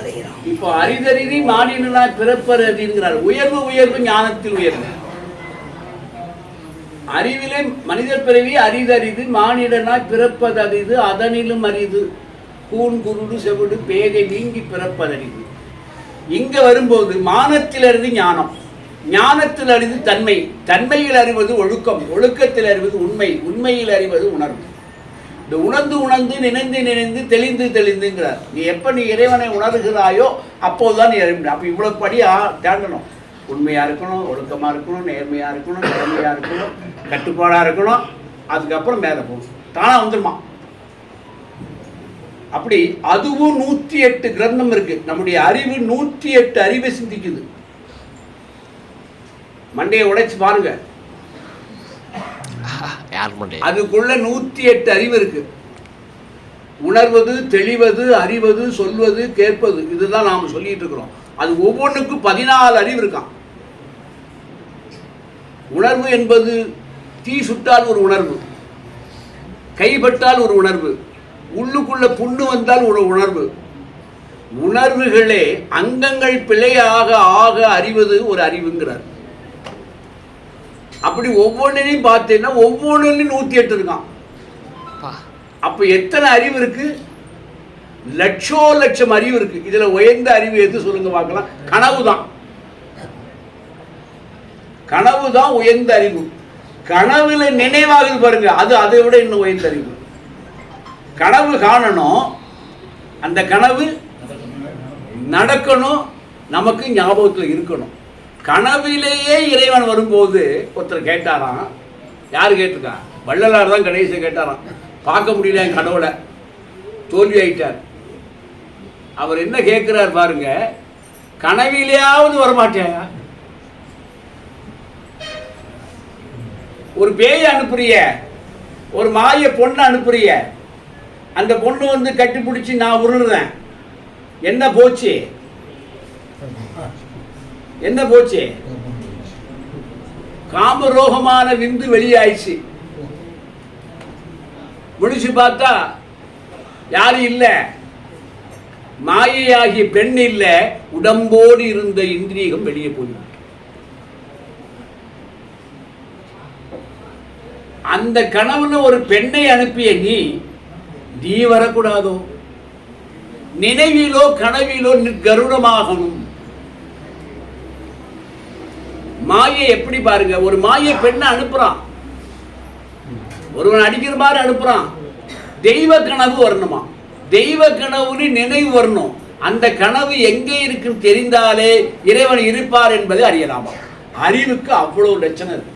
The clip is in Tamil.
அடைகிறோம். இப்போ அரிதறிதி மானிடனாய் பிறப்பறிங்கிறார். உயர்வு உயர்வு ஞானத்தில் உயர்வு. அறிவிலே மனித பிறவி அரிதறிது மானிடனாய் பிறப்பதறிது அதனிலும் அரிது கூன் குருடு செவிடு பேதை நீங்கி பிறப்பதறிது. இங்க வரும்போது மானத்தில் அறிது ஞானம், ஞானத்தில் அறிவது தன்மை, தன்மையில் அறிவது ஒழுக்கம், ஒழுக்கத்தில் அறிவது உண்மை, உண்மையில் அறிவது உணர்வு. இந்த உணர்ந்து உணர்ந்து நினைந்து நினைந்து தெளிந்து தெளிந்துங்கிறார். நீ எப்போ நீ இறைவனை உணர்கிறாயோ அப்போதுதான் நீ அறிவு. அப்போ இவ்வளோ படியா தாண்டணும். உண்மையாக இருக்கணும், ஒழுக்கமாக இருக்கணும், நேர்மையாக இருக்கணும், நேர்மையாக இருக்கணும், கட்டுப்பாடாக இருக்கணும். அதுக்கப்புறம் மேலே போகும், தானாக வந்துடுமா. அப்படி அதுவும் 108 கிரந்தம் இருக்கு. நம்முடைய அறிவு 108 அறிவை சிந்திக்குது. மண்டையை உடைச்சு பாருங்க, அதுக்குள்ள 108 அறிவு இருக்கு. உணர்வது, தெளிவது, அறிவது, சொல்வது, கேட்பது, இதுதான் நாம சொல்லிட்டு இருக்கிறோம். அது ஒவ்வொன்றுக்கும் 14 அறிவு இருக்கான். உணர்வு என்பது தீ சுட்டால் ஒரு உணர்வு, கைப்பட்டால் ஒரு உணர்வு, உள்ளுக்குள்ள புண்ணு வந்தால் ஒரு உணர்வு. உணர்வுகளே அங்கங்கள் பிழையாக ஆக அறிவது ஒரு அறிவுங்கிறார். அப்படி ஒவ்வொன்றையும் பார்த்தீங்கன்னா ஒவ்வொன்றுலையும் 108 இருக்கான். அப்ப எத்தனை அறிவு இருக்கு? லட்சம் அறிவு இருக்கு. இதுல உயர்ந்த அறிவு எது சொல்லுங்க பார்க்கலாம்? கனவுதான். கனவுதான் உயர்ந்த அறிவு. கனவுல நினைவாகுது பாருங்க, அது அதை விட இன்னும் உயர்ந்த அறிவு. கனவு காணணும், அந்த கனவு நடக்கணும், நமக்கு ஞாபகத்தில் இருக்கணும். கனவிலேயே இறைவன் வரும்போது ஒருத்தர் கேட்டாராம். யார் கேட்டிருக்கா? வள்ளலார் தான் கணேசன் கேட்டாராம். பார்க்க முடியல என் கடவுளை, தோல்வி ஆயிட்டார். அவர் என்ன கேட்கிறார் பாருங்க, கனவிலேயாவது வரமாட்டேன். ஒரு பேய் அனுப்புறிய, ஒரு மாய பொண்ணு அனுப்புறிய, அந்த பொண்ணு வந்து கட்டி பிடிச்சி நான் உருளுறேன், என்ன போச்சு? என்ன போச்சு? காமரோகமான விந்து வெளியாயிடுச்சு. முடிச்சு பார்த்தா யாரும் இல்லை, மாயையாகிய பெண் இல்லை, உடம்போடு இருந்த இந்திரியம் வெளியே போயிடும். அந்த கனவுல ஒரு பெண்ணை அனுப்பிய நீ வரக்கூடாதோ? நினைவிலோ கனவிலோ கருடமாகணும். மாயை எப்படி பாருங்க, ஒரு மாயை பெண்ணை அனுப்புறான், ஒருவன் அடிக்கிற மாதிரி அனுப்புறான். தெய்வ கனவு வரணுமா? தெய்வ கனவுன்னு நினைவு வரணும். அந்த கனவு எங்கே இருக்குன்னு தெரிந்தாலே இறைவன் இருப்பார் என்பதை அறியலாமா? அறிவுக்கு அவ்வளவு லட்சணம் இருக்கு.